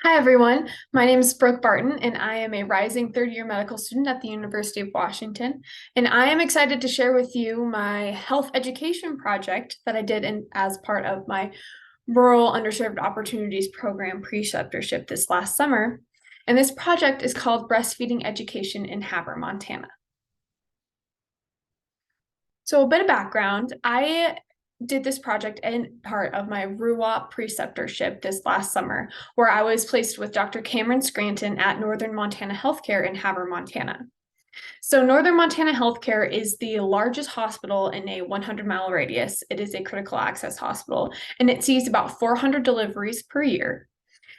Hi, everyone. My name is Brooke Barton, and I am a rising third-year medical student at the University of Washington. And I am excited to share with you my health education project that I did as part of my Rural Underserved Opportunities Program preceptorship this last summer. And this project is called Breastfeeding Education in Havre, Montana. So a bit of background, I did this project in part of my RUWAP preceptorship this last summer, where I was placed with Dr. Cameron Scranton at Northern Montana Healthcare in Havre, Montana. So Northern Montana Healthcare is the largest hospital in a 100-mile radius. It is a critical access hospital, and it sees about 400 deliveries per year.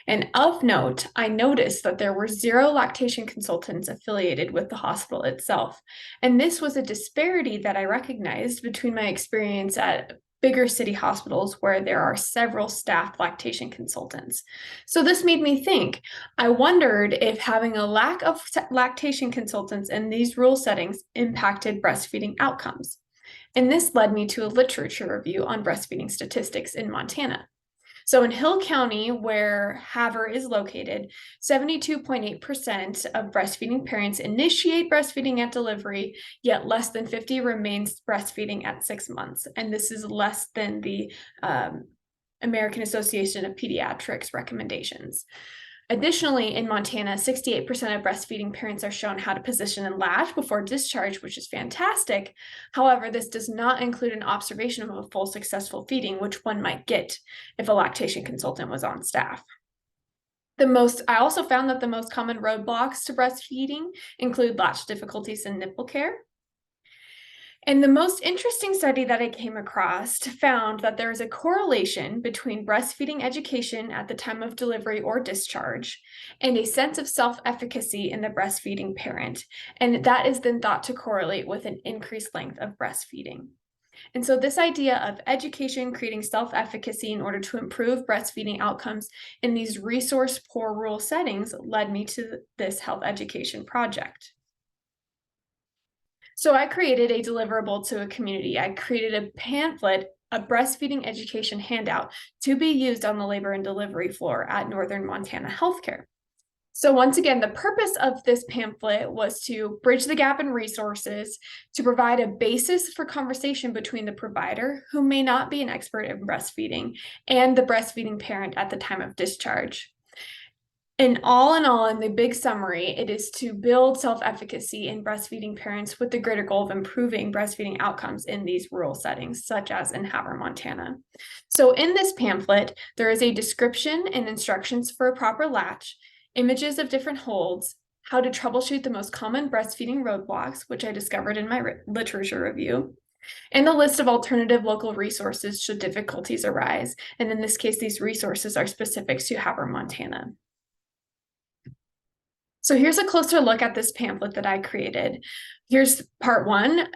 And of note, I noticed that there were 0 lactation consultants affiliated with the hospital itself. And this was a disparity that I recognized between my experience at bigger city hospitals where there are several staffed lactation consultants. So this made me think, I wondered if having a lack of lactation consultants in these rural settings impacted breastfeeding outcomes. And this led me to a literature review on breastfeeding statistics in Montana. So in Hill County, where Havre is located, 72.8% of breastfeeding parents initiate breastfeeding at delivery, yet less than 50 remains breastfeeding at 6 months. And this is less than the American Association of Pediatrics recommendations. Additionally, in Montana, 68% of breastfeeding parents are shown how to position and latch before discharge, which is fantastic. However, this does not include an observation of a full successful feeding, which one might get if a lactation consultant was on staff. I also found that the most common roadblocks to breastfeeding include latch difficulties and nipple care. And the most interesting study that I came across found that there is a correlation between breastfeeding education at the time of delivery or discharge and a sense of self-efficacy in the breastfeeding parent. And that is then thought to correlate with an increased length of breastfeeding. And so this idea of education creating self-efficacy in order to improve breastfeeding outcomes in these resource-poor rural settings led me to this health education project. So I created a deliverable to a community. I created a pamphlet, a breastfeeding education handout to be used on the labor and delivery floor at Northern Montana Healthcare. So once again, the purpose of this pamphlet was to bridge the gap in resources, to provide a basis for conversation between the provider, who may not be an expert in breastfeeding, and the breastfeeding parent at the time of discharge. And all in all, in the big summary, it is to build self-efficacy in breastfeeding parents with the greater goal of improving breastfeeding outcomes in these rural settings, such as in Havre, Montana. So in this pamphlet, there is a description and instructions for a proper latch, images of different holds, how to troubleshoot the most common breastfeeding roadblocks, which I discovered in my literature review, and a list of alternative local resources should difficulties arise. And in this case, these resources are specific to Havre, Montana. So here's a closer look at this pamphlet that I created. Here's part 1,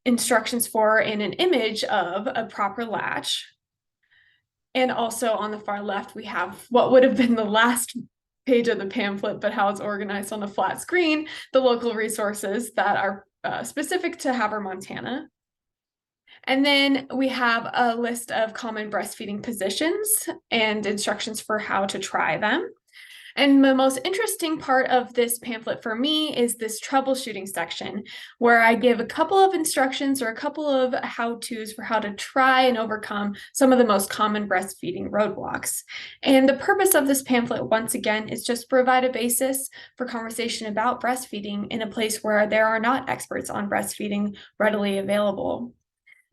instructions for and an image of a proper latch. And also on the far left, we have what would have been the last page of the pamphlet, but how it's organized on a flat screen, the local resources that are specific to Havre, Montana. And then we have a list of common breastfeeding positions and instructions for how to try them. And the most interesting part of this pamphlet for me is this troubleshooting section, where I give a couple of instructions or a couple of how-tos for how to try and overcome some of the most common breastfeeding roadblocks. And the purpose of this pamphlet, once again, is just provide a basis for conversation about breastfeeding in a place where there are not experts on breastfeeding readily available.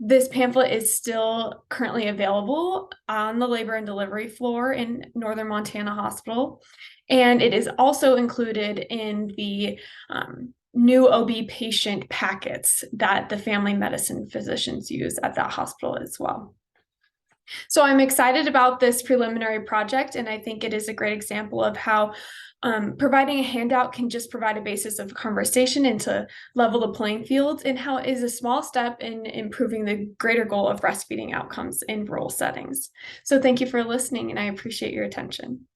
This pamphlet is still currently available on the labor and delivery floor in Northern Montana Hospital. And it is also included in the new OB patient packets that the family medicine physicians use at that hospital as well. So I'm excited about this preliminary project, and I think it is a great example of how providing a handout can just provide a basis of conversation and to level the playing field, and how it is a small step in improving the greater goal of breastfeeding outcomes in rural settings. So thank you for listening, and I appreciate your attention.